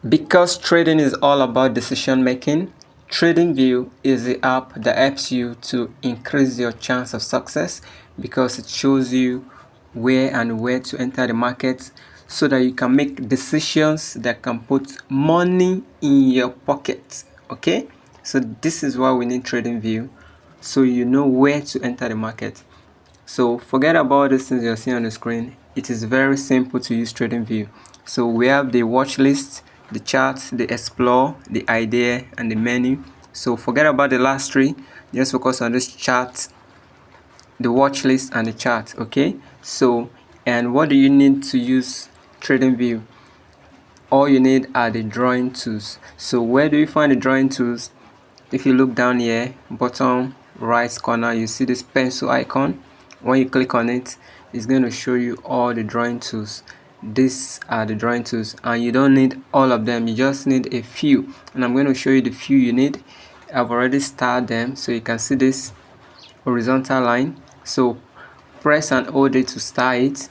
Because trading is all about decision making, TradingView is the app that helps you to increase your chance of success because it shows you where to enter the market so that you can make decisions that can put money in your pocket. Okay, so this is why we need TradingView, so you know where to enter the market. So forget about these things you're seeing on the screen. It is very simple to use TradingView. So we have the watch list, the chart, the explore, the idea, and the menu. So forget about the last three. Just focus on this chart, the watch list, and the chart. Okay. So, and what do you need to use TradingView? All you need are the drawing tools. So where do you find the drawing tools? If you look down here, bottom right corner, you see this pencil icon. When you click on it, it's going to show you all the drawing tools. These are the drawing tools, and you don't need all of them, you just need a few, and I'm going to show you the few you need. I've already started them, so you can see this horizontal line. So press and hold it to start it.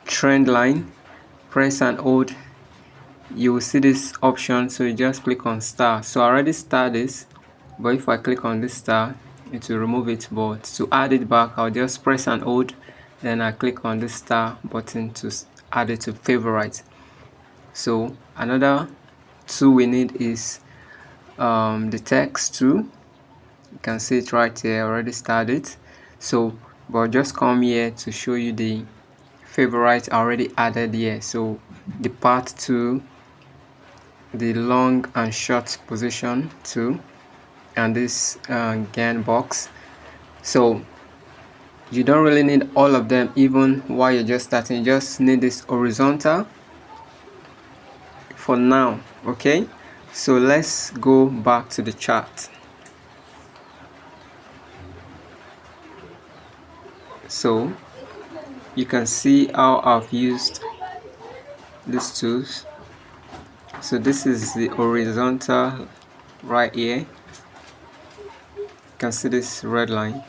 Trend line, press and hold, you will see this option, so you just click on star. So I already started this, but if I click on this star, it will remove it. But to add it back, I'll just press and hold, then I click on this star button to add it to favorite. So another tool we need is the text tool. You can see it right here. I already started. So but just come here to show you the favorite already added here. So the part 2, the long and short position too, and this gain box. So you don't really need all of them even while you're just starting. You just need this horizontal for now. Okay, so let's go back to the chart. So you can see how I've used these tools. So this is the horizontal right here. You can see this red line,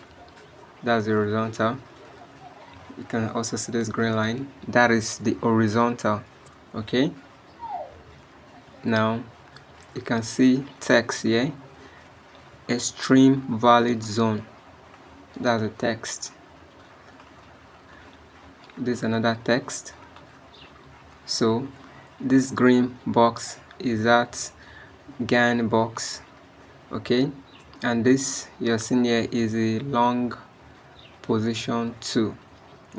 that's the horizontal. You can also see this green line, that is the horizontal. Okay, now you can see text here, extreme valid zone, that's the text. This is another text. So this green box is that gain box. Okay, and this you're seeing here is a long position 2.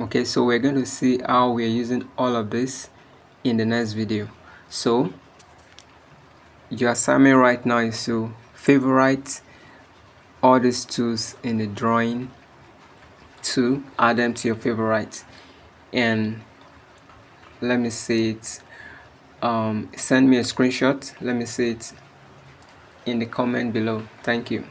Okay, so we're going to see how we're using all of this in the next video. So your assignment right now is to favorite all these tools in the drawing to add them to your favorite, and let me see it, send me a screenshot, let me see it in the comment below. Thank you.